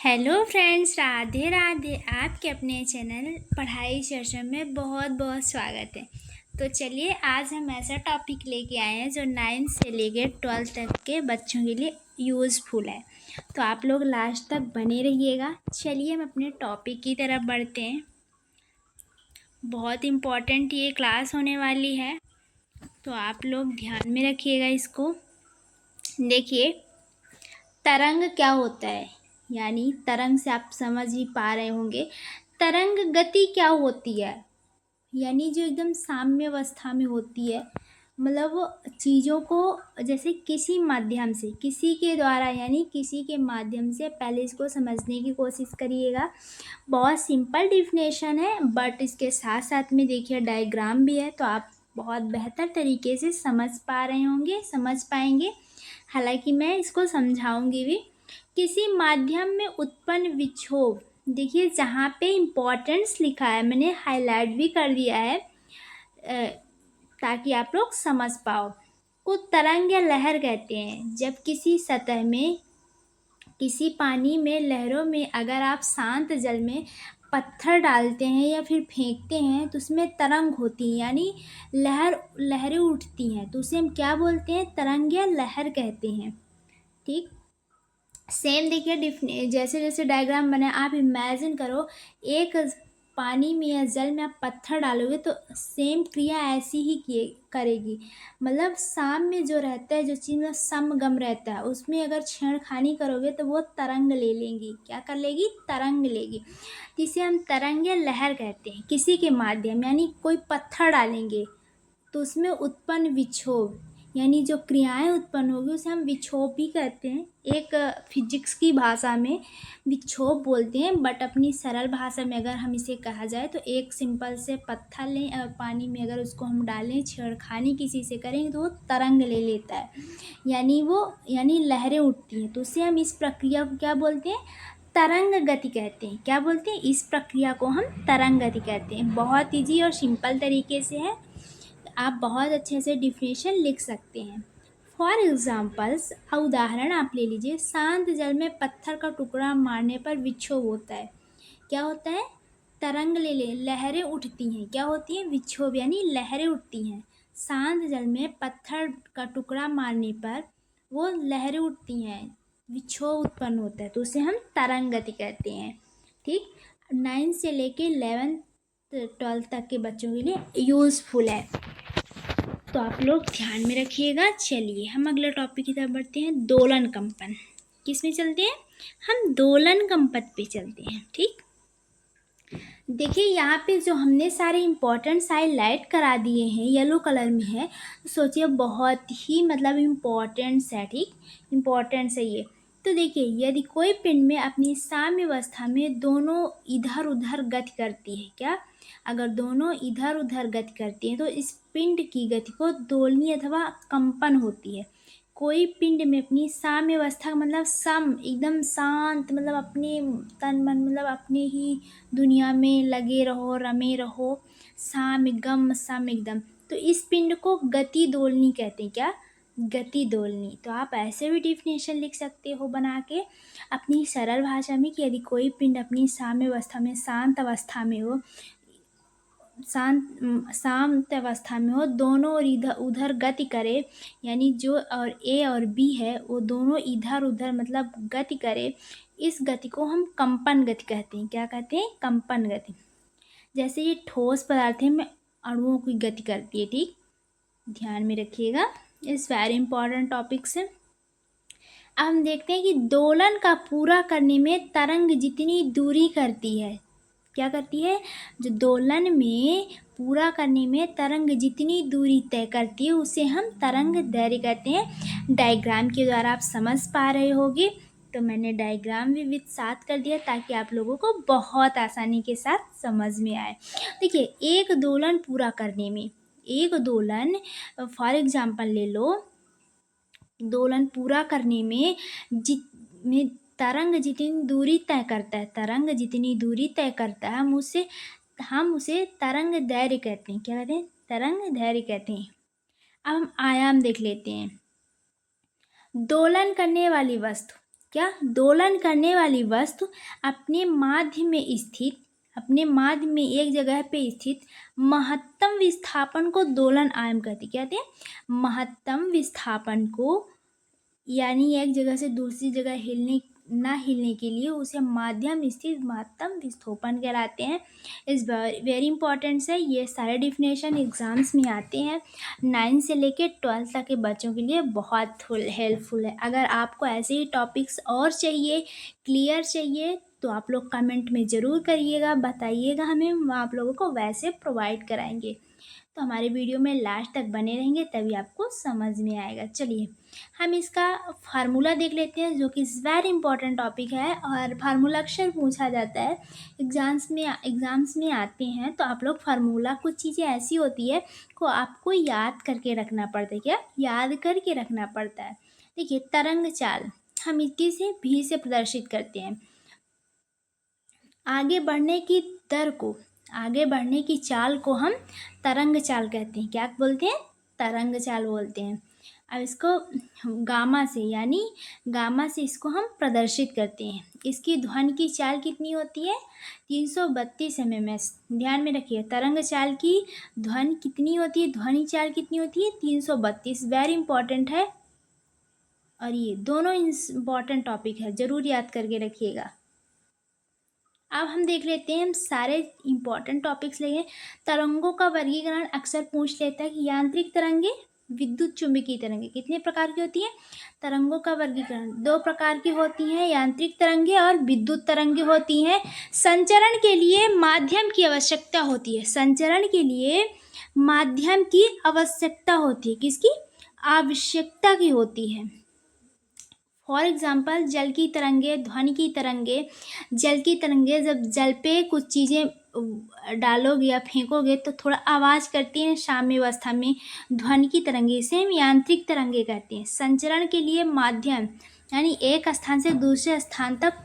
Hello friends, Radhe Radhe. आपके अपने channel पढ़ाई चर्चा में बहुत बहुत स्वागत है। तो चलिए, आज हम ऐसा टॉपिक लेके आए हैं जो 9th से लेके 12th तक के बच्चों के लिए यूज़फुल है। तो आप लोग लास्ट तक बने रहिएगा। चलिए हम अपने टॉपिक की तरफ बढ़ते हैं। बहुत इम्पॉर्टेंट ये क्लास होने वाली है, तो आप लोग ध्यान में रखिएगा इसको। देखिए, तरंग क्या होता है, यानी तरंग से आप समझ ही पा रहे होंगे। तरंग गति क्या होती है, यानी जो एकदम साम्य अवस्था में होती है, मतलब वो चीज़ों को जैसे किसी माध्यम से, किसी के द्वारा, यानी किसी के माध्यम से। पहले इसको समझने की कोशिश करिएगा। बहुत सिंपल डिफिनेशन है, बट इसके साथ साथ में देखिए डायग्राम भी है, तो आप बहुत बेहतर तरीके से समझ पा रहे होंगे, समझ पाएंगे। हालांकि मैं इसको समझाऊंगी भी। किसी माध्यम में उत्पन्न विक्षोभ, देखिए जहाँ पे इम्पोर्टेंस लिखा है मैंने हाईलाइट भी कर दिया है ताकि आप लोग समझ पाओ, को तरंग या लहर कहते हैं। जब किसी सतह में, किसी पानी में, लहरों में अगर आप शांत जल में पत्थर डालते हैं या फिर फेंकते हैं तो उसमें तरंग होती है, यानी लहरें उठती हैं, तो उसे हम क्या बोलते हैं, तरंग या लहर कहते हैं। ठीक, सेम देखिए जैसे जैसे डायग्राम बना है, आप इमेजिन करो एक पानी में या जल में आप पत्थर डालोगे तो सेम क्रिया ऐसी ही किए करेगी। मतलब साम्य जो रहता है, जो चीज़ में समगम रहता है, उसमें अगर छेड़खानी करोगे तो वो तरंग ले लेंगी। क्या कर लेगी, तरंग लेगी। जिसे हम तरंग या लहर कहते हैं। किसी के माध्यम, यानी कोई पत्थर डालेंगे तो उसमें उत्पन्न विक्षोभ, यानी जो क्रियाएं उत्पन्न होगी उसे हम विक्षोभ भी कहते हैं। एक फिजिक्स की भाषा में विक्षोभ बोलते हैं, बट अपनी सरल भाषा में अगर हम इसे कहा जाए तो एक सिंपल से पत्थर लें, पानी में अगर उसको हम डालें, छेड़खानी किसी से करेंगे तो वो तरंग ले लेता है, यानी लहरें उठती हैं। तो उसे हम इस प्रक्रिया को क्या बोलते हैं, तरंग गति कहते हैं। क्या बोलते हैं, इस प्रक्रिया को हम तरंग गति कहते हैं। बहुत ईजी और सिंपल तरीके से है, आप बहुत अच्छे से डिफिनेशन लिख सकते हैं। फॉर एग्जाम्पल्स, उदाहरण आप ले लीजिए। शांत जल में पत्थर का टुकड़ा मारने पर विक्षोभ होता है। क्या होता है, तरंग ले ले, लहरें उठती हैं। क्या होती हैं, विक्षोभ, यानी लहरें उठती हैं। शांत जल में पत्थर का टुकड़ा मारने पर वो लहरें उठती हैं, विक्षोभ उत्पन्न होता है, तो उसे हम तरंग गति कहते हैं। ठीक, 9 से लेके 11 12 तक के बच्चों के लिए यूज़फुल है, तो आप लोग ध्यान में रखिएगा। चलिए हम अगले टॉपिक की तरफ बढ़ते हैं। दोलन कंपन। किस में चलते हैं, हम दोलन कंपन पे चलते हैं। ठीक, देखिए यहाँ पे जो हमने सारे इम्पोर्टेंट हाईलाइट करा दिए हैं, येलो कलर में है, तो सोचिए बहुत ही मतलब इम्पोर्टेंट्स है। ठीक, इम्पोर्टेंट्स है ये। तो देखिए, यदि कोई पिंड में अपनी साम्य अवस्था में दोनों इधर उधर गति करती है, क्या, अगर दोनों इधर उधर गति करती हैं तो इस पिंड की गति को दोलनी अथवा कंपन होती है। कोई पिंड में अपनी साम्य अवस्था का मतलब सम, एकदम शांत, मतलब अपने तन मन, मतलब अपने ही दुनिया में लगे रहो, रमे रहो, साम गम सम एकदम, तो इस पिंड को गति दोलनी कहते हैं। क्या, गति दोलनी। तो आप ऐसे भी डिफिनेशन लिख सकते हो बना के अपनी सरल भाषा में कि यदि कोई पिंड अपनी साम्य अवस्था में, शांत अवस्था में हो, शांत अवस्था में हो, दोनों और इधर उधर गति करे, यानी जो और ए और बी है वो दोनों इधर उधर मतलब गति करे, इस गति को हम कंपन गति कहते हैं। क्या कहते हैं, कंपन गति। जैसे ये ठोस पदार्थ है में अणुओं की गति करती है। ठीक, ध्यान में रखिएगा, इस वेरी इंपॉर्टेंट टॉपिक से। अब हम देखते हैं कि दोलन का पूरा करने में तरंग जितनी दूरी करती है, क्या करती है, जो दोलन में पूरा करने में तरंग जितनी दूरी तय करती है उसे हम तरंग दैर्घ्य कहते हैं। डायग्राम के द्वारा आप समझ पा रहे होंगे, तो मैंने डायग्राम भी विद साथ कर दिया ताकि आप लोगों को बहुत आसानी के साथ समझ में आए। देखिए, एक दोलन पूरा करने में, एक दोलन फॉर एग्जाम्पल ले लो, दोलन पूरा करने में तरंग जितनी दूरी तय करता है, तरंग जितनी दूरी तय करता है, हम उसे तरंग दैर्घ्य कहते हैं। क्या कहते हैं, तरंग दैर्घ्य कहते हैं। अब हम आयाम देख लेते हैं। दोलन करने वाली वस्तु, क्या दोलन करने वाली वस्तु अपने माध्य में एक जगह पे स्थित महत्तम विस्थापन को दोलन आयन कहते कहते हैं। महत्तम विस्थापन को यानी एक जगह से दूसरी जगह हिलने के लिए उसे माध्यम स्थित महत्तम विस्थापन कहलाते हैं। इस वेरी इंपॉर्टेंट है, ये सारे डिफिनेशन एग्जाम्स में आते हैं। 9 से लेके 12 तक के बच्चों के लिए बहुत हेल्पफुल है। अगर आपको ऐसे ही टॉपिक्स और चाहिए, क्लियर चाहिए, तो आप लोग कमेंट में ज़रूर करिएगा, बताइएगा हमें, हम आप लोगों को वैसे प्रोवाइड कराएंगे। तो हमारे वीडियो में लास्ट तक बने रहेंगे, तभी आपको समझ में आएगा। चलिए हम इसका फार्मूला देख लेते हैं, जो कि वेरी इंपॉर्टेंट टॉपिक है और फार्मूला अक्सर पूछा जाता है एग्जाम्स में आते हैं। तो आप लोग फार्मूला, कुछ चीज़ें ऐसी होती है को आपको याद करके रखना पड़ता है। क्या याद करके रखना पड़ता है? देखिए, तरंग चाल हम इसी से भी से प्रदर्शित करते हैं। आगे बढ़ने की चाल को हम तरंग चाल कहते हैं। क्या बोलते हैं? तरंग चाल बोलते हैं। अब इसको गामा से इसको हम प्रदर्शित करते हैं। इसकी ध्वनि की चाल कितनी होती है? 332 mm। ध्यान में रखिए, तरंग चाल की ध्वनि कितनी होती है? ध्वनि चाल कितनी होती है? 332। वेरी इंपॉर्टेंट है और ये दोनों इंपॉर्टेंट टॉपिक है, जरूर याद करके रखिएगा। अब हम देख लेते हैं, हम सारे इंपॉर्टेंट टॉपिक्स लेंगे। तरंगों का वर्गीकरण अक्सर पूछ लेता है कि यांत्रिक तरंगे, विद्युत चुंबकीय तरंगे कितने प्रकार की होती है? तरंगों का वर्गीकरण 2 प्रकार की होती हैं, यांत्रिक तरंगे और विद्युत तरंगे होती हैं। संचरण के लिए माध्यम की आवश्यकता होती है। संचरण के लिए माध्यम की आवश्यकता होती है। किसकी आवश्यकता की होती है? फॉर एग्जाम्पल, जल की तरंगे, ध्वनि की तरंगे। जल की तरंगे, जब जल पे कुछ चीज़ें डालोगे या फेंकोगे तो थोड़ा आवाज़ करती हैं साम्य अवस्था में। ध्वनि की तरंगे से हम यांत्रिक तरंगे कहते हैं। संचरण के लिए माध्यम यानी एक स्थान से दूसरे स्थान तक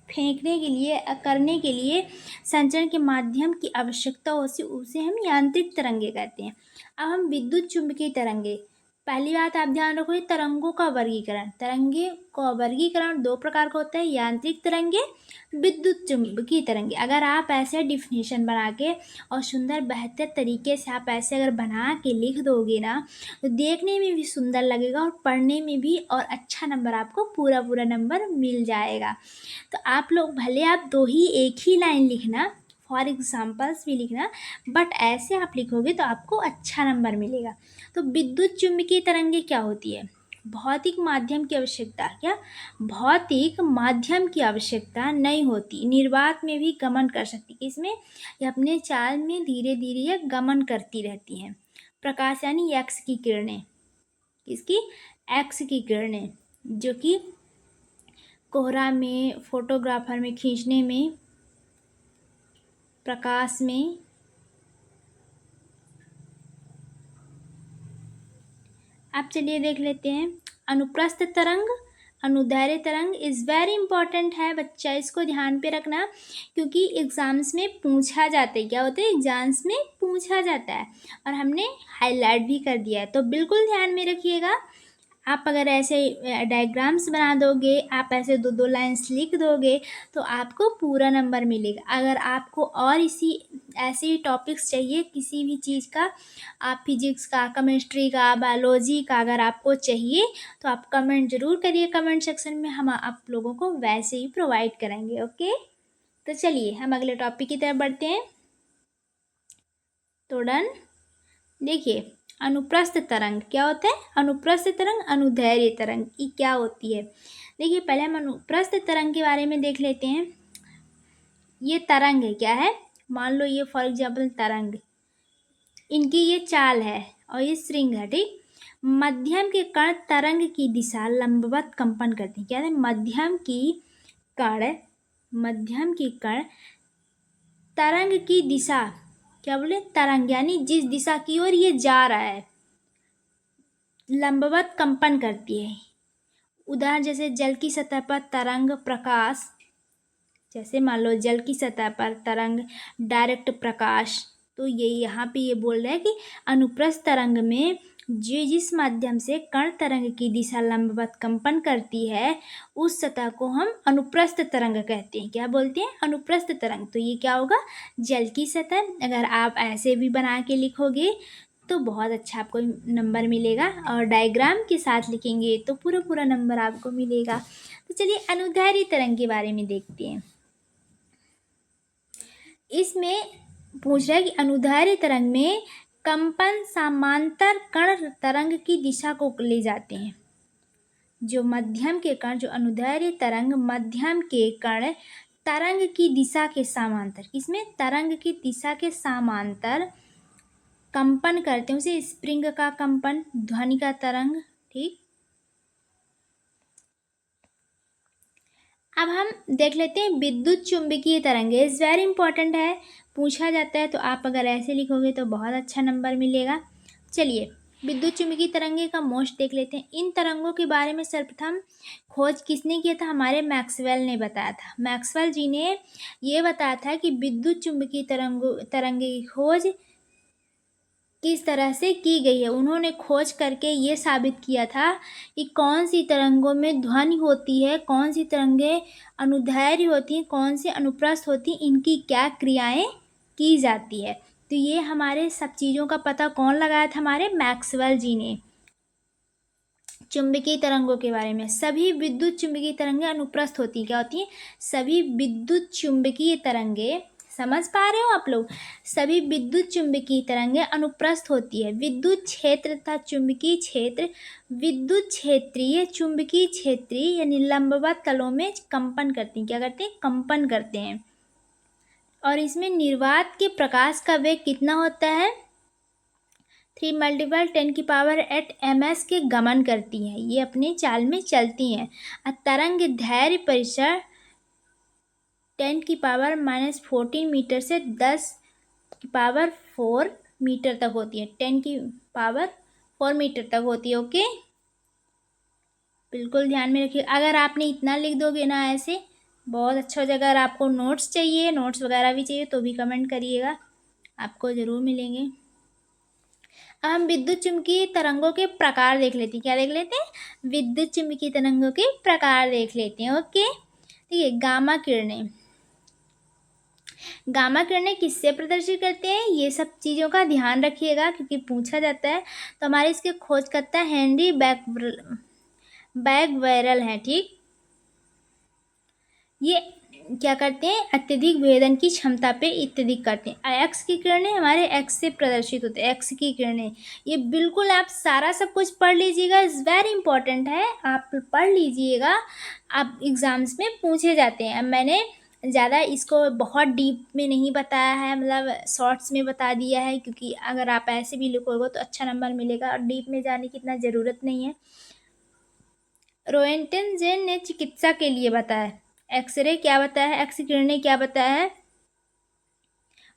करने के लिए संचरण के माध्यम की आवश्यकता होती है, उसे हम यांत्रिक तरंगे कहते हैं। अब हम विद्युत चुम्बकीय तरंगे, पहली बात आप ध्यान रखो, तरंगों का वर्गीकरण। तरंगे का वर्गीकरण 2 प्रकार का होता है, यांत्रिक तरंगे, विद्युत चुम्बकीय तरंगे। अगर आप ऐसे डिफिनेशन बना के और सुंदर बेहतर तरीके से आप ऐसे अगर बना के लिख दोगे ना, तो देखने में भी सुंदर लगेगा और पढ़ने में भी, और अच्छा नंबर आपको पूरा नंबर मिल जाएगा। तो आप लोग भले आप एक ही लाइन लिखना, फॉर एग्जाम्पल्स भी लिखना, बट ऐसे आप लिखोगे तो आपको अच्छा नंबर मिलेगा। तो विद्युत चुम्बकीय तरंगे क्या होती है? भौतिक माध्यम की आवश्यकता। क्या? भौतिक माध्यम की आवश्यकता नहीं होती, निर्वात में भी गमन कर सकती। इसमें ये अपने चाल में धीरे धीरे ये गमन करती रहती हैं। प्रकाश यानी एक्स की किरणें, इसकी एक्स की किरणें, जो कि कोहरा में, फोटोग्राफर में खींचने में, प्रकाश में। अब चलिए देख लेते हैं, अनुप्रस्थ तरंग, अनुदैर्ध्य तरंग इज़ वेरी इंपॉर्टेंट है बच्चा, इसको ध्यान पे रखना, क्योंकि एग्जाम्स में पूछा जाता है। क्या होता है? एग्जाम्स में पूछा जाता है और हमने हाईलाइट भी कर दिया है, तो बिल्कुल ध्यान में रखिएगा। आप अगर ऐसे डायग्राम्स बना दोगे, आप ऐसे 2 लाइन्स लिख दोगे, तो आपको पूरा नंबर मिलेगा। अगर आपको और ऐसे ही टॉपिक्स चाहिए किसी भी चीज़ का, आप फिजिक्स का, केमिस्ट्री का, बायोलॉजी का अगर आपको चाहिए, तो आप कमेंट ज़रूर करिए कमेंट सेक्शन में, हम आप लोगों को वैसे ही प्रोवाइड करेंगे। ओके, तो चलिए हम अगले टॉपिक की तरफ बढ़ते हैं। तो डन। देखिए, अनुप्रस्थ तरंग क्या होता है? अनुप्रस्थ तरंग, अनुदैर्ध्य तरंग ये क्या होती है? देखिए, पहले हम अनुप्रस्थ तरंग के बारे में देख लेते हैं। ये तरंग है, क्या है? मान लो ये फॉर एग्जाम्पल तरंग, इनकी ये चाल है और ये श्रृंग है, ठीक। मध्यम के कण तरंग की दिशा लंबवत कंपन करती है। क्या है? मध्यम की कण तरंग की दिशा, क्या बोले? तरंग यानी जिस दिशा की ओर ये जा रहा है, लंबवत कंपन करती है। उदाहरण जैसे जल की सतह पर तरंग प्रकाश, जैसे मान लो जल की सतह पर तरंग डायरेक्ट प्रकाश, तो ये यहाँ पे ये बोल रहा है कि अनुप्रस्थ तरंग में जिस माध्यम से कण तरंग की दिशा लंबवत कंपन करती है, उस सतह को हम अनुप्रस्थ तरंग कहते हैं। क्या बोलते हैं? अनुप्रस्थ तरंग। तो ये क्या होगा? जल की सतह। अगर आप ऐसे भी बना के लिखोगे तो बहुत अच्छा आपको नंबर मिलेगा, और डायग्राम के साथ लिखेंगे तो पूरा पूरा नंबर आपको मिलेगा। तो चलिए अनुदैर्ध्य तरंग के बारे में देखते हैं। इसमें पूछ रहा है कि अनुदैर्ध्य तरंग में कंपन समांतर कण तरंग की दिशा को ले जाते हैं। जो मध्यम के कण, जो अनुदैर्ध्य तरंग मध्यम के कण तरंग की दिशा के समांतर, इसमें तरंग की दिशा के समांतर कंपन करते हैं, उसे स्प्रिंग का कंपन, ध्वनि का तरंग। ठीक, अब हम देख लेते हैं विद्युत चुंबकीय तरंगे। इज वेरी इंपॉर्टेंट है, पूछा जाता है, तो आप अगर ऐसे लिखोगे तो बहुत अच्छा नंबर मिलेगा। चलिए विद्युत चुंबकीय तरंगे का मोस्ट देख लेते हैं। इन तरंगों के बारे में सर्वप्रथम खोज किसने किया था? हमारे मैक्सवेल ने बताया था। मैक्सवेल जी ने ये बताया था कि विद्युत चुंबकीय तरंगे की खोज किस तरह से की गई है। उन्होंने खोज करके ये साबित किया था कि कौन सी तरंगों में ध्वनि होती है, कौन सी तरंगें अनुदैर्ध्य होती हैं, कौन सी अनुप्रस्थ होती हैं, इनकी क्या क्रियाएं की जाती है। तो ये हमारे सब चीज़ों का पता कौन लगाया था? हमारे मैक्सवेल जी ने। चुंबकीय तरंगों के बारे में, सभी विद्युत चुंबकीय तरंगें अनुप्रस्थ होती हैं। क्या होती हैं? सभी विद्युत चुंबकीय तरंगे, समझ पा रहे हो आप लोग? सभी विद्युत चुंबकीय तरंगें अनुप्रस्थ होती है। विद्युत क्षेत्र तथा चुंबकीय क्षेत्र विद्युत क्षेत्रीय चुंबकीय क्षेत्रीय यानी लंबवत तलों में कंपन करती हैं। क्या करते हैं? कंपन करते हैं। और इसमें निर्वात के प्रकाश का वेग कितना होता है? 3 × 10⁸ के गमन करती हैं। ये अपनी चाल में चलती हैं। तरंग दैर्ध्य परिसर 10⁻⁻14 मीटर से 10⁻4 मीटर तक होती है। 10⁻4 मीटर तक होती है। ओके, बिल्कुल ध्यान में रखिए। अगर आपने इतना लिख दोगे ना ऐसे, बहुत अच्छा हो जाएगा। अगर आपको नोट्स चाहिए, नोट्स वगैरह भी चाहिए, तो भी कमेंट करिएगा, आपको ज़रूर मिलेंगे। अब हम विद्युत चुम्बकीय तरंगों के प्रकार देख लेते हैं। क्या देख लेते हैं? विद्युत चुम्बकीय तरंगों के प्रकार देख लेते हैं। ओके, ठीक है। गामा किरणें, गामा किरणें किससे प्रदर्शित करते हैं? ये सब चीज़ों का ध्यान रखिएगा क्योंकि पूछा जाता है। तो हमारे इसके खोजकर्ता हेनरी बैक्वेरेल हैं। ठीक, ये क्या करते हैं? अत्यधिक भेदन की क्षमता पे अत्यधिक करते हैं। एक्स की किरणें हमारे एक्स से प्रदर्शित होते हैं। एक्स की किरणें, ये बिल्कुल आप सारा सब कुछ पढ़ लीजिएगा, इज़ वेरी इंपॉर्टेंट है, आप पढ़ लीजिएगा, आप एग्जाम्स में पूछे जाते हैं। अब मैंने ज़्यादा इसको बहुत डीप में नहीं बताया है, मतलब शॉर्ट्स में बता दिया है, क्योंकि अगर आप ऐसे भी लिखोगे तो अच्छा नंबर मिलेगा और डीप में जाने की इतना ज़रूरत नहीं है। रोएंटजेन ने चिकित्सा के लिए बताया। एक्सरे क्या बताया है? एक्स किरणें क्या बताया है?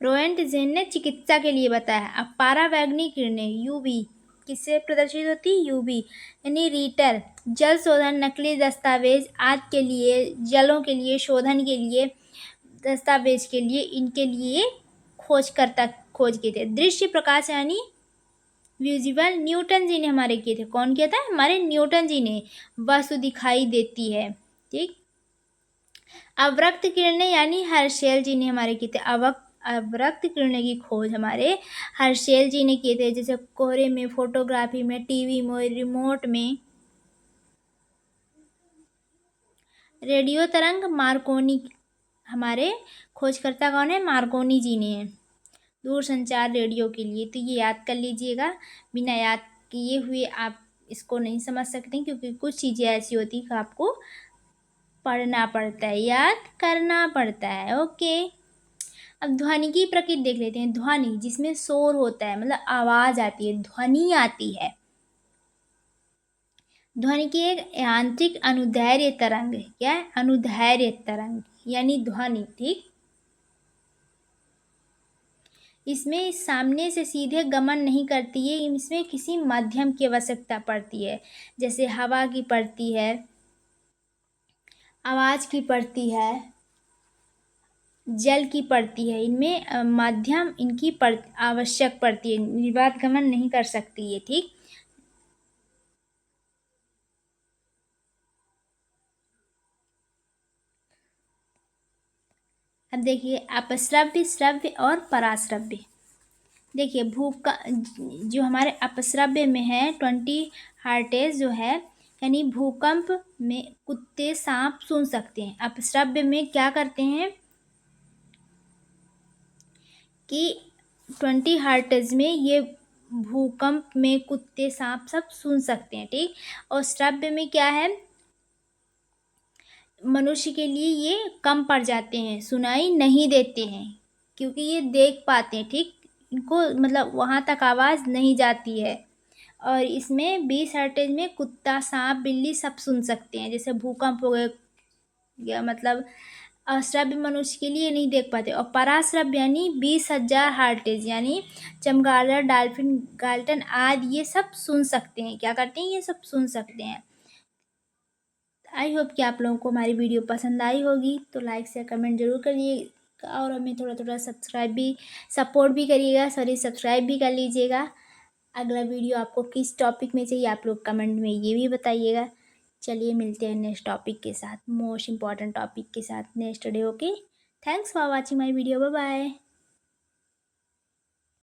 रोएंटजेन ने चिकित्सा के लिए बताया। अब पारावैंगनी किरणें यूवी किससे प्रदर्शित होती है? यूवी यानी रीटर, जल शोधन, नकली दस्तावेज आदि के लिए, जलों के लिए, शोधन के लिए, दस्तावेज के लिए, इनके लिए खोजकर्ता खोज किए थे। दृश्य प्रकाश यानी विजिबल न्यूटन जी ने हमारे किए थे। कौन किया था? हमारे न्यूटन जी ने। वस्तु दिखाई देती है। ठीक, अवरक्त किरणें यानी हर्शेल जी ने हमारे किए थे। अवरक्त किरणें की खोज हमारे हर्शेल जी ने किए थे, जैसे कोहरे में, फोटोग्राफी में, टीवी में, रिमोट में। रेडियो तरंग मार्कोनी, हमारे खोजकर्ता कौन है? मार्कोनी जी ने है, दूरसंचार रेडियो के लिए। तो ये याद कर लीजिएगा, बिना याद किए हुए आप इसको नहीं समझ सकते, क्योंकि कुछ चीज़ें ऐसी होती हैं कि आपको पढ़ना पड़ता है, याद करना पड़ता है। ओके, अब ध्वनि की प्रकृति देख लेते हैं। ध्वनि जिसमें शोर होता है, मतलब आवाज आती है, ध्वनि आती है। ध्वनि की एक यांत्रिक अनुदैर्ध्य तरंग, क्या है? अनुदैर्ध्य तरंग यानी ध्वनि। ठीक, इसमें सामने से सीधे गमन नहीं करती है, इसमें किसी माध्यम की आवश्यकता पड़ती है, जैसे हवा की पड़ती है, आवाज की पड़ती है, जल की पड़ती है, इनमें माध्यम इनकी आवश्यक पड़ती है, निर्वात गमन नहीं कर सकती ये, ठीक। अब देखिए अपस्रव्य, श्रव्य और पराश्रव्य। देखिए भूप का जो हमारे अपस्रव्य में है 20 हर्ट्ज जो है, यानी भूकंप में कुत्ते सांप सुन सकते हैं। अपस्रव्य में क्या करते हैं कि 20 हर्ट्ज में ये भूकंप में कुत्ते सांप सब सुन सकते हैं, ठीक। और श्रव्य में क्या है, मनुष्य के लिए ये कम पड़ जाते हैं, सुनाई नहीं देते हैं, क्योंकि ये देख पाते हैं, ठीक। इनको मतलब वहाँ तक आवाज़ नहीं जाती है। और इसमें 20 हर्ट्ज में कुत्ता सांप बिल्ली सब सुन सकते हैं, जैसे भूकंप हो गया मतलब अश्रव्य मनुष्य के लिए नहीं देख पाते। और पराश्रव्य यानी 20,000 हर्ट्ज, यानी चमगादड़, डॉल्फिन, गाल्टन आदि ये सब सुन सकते हैं। क्या करते हैं, ये सब सुन सकते हैं। आई होप कि आप लोगों को हमारी वीडियो पसंद आई होगी, तो लाइक शेयर कमेंट जरूर करिएगा और हमें थोड़ा थोड़ा सपोर्ट भी करिएगा, सब्सक्राइब भी कर लीजिएगा। अगला वीडियो आपको किस टॉपिक में चाहिए आप लोग कमेंट में ये भी बताइएगा। चलिए मिलते हैं नेक्स्ट टॉपिक के साथ, मोस्ट इम्पॉर्टेंट टॉपिक के साथ next day. Okay, thanks for watching my video, bye bye.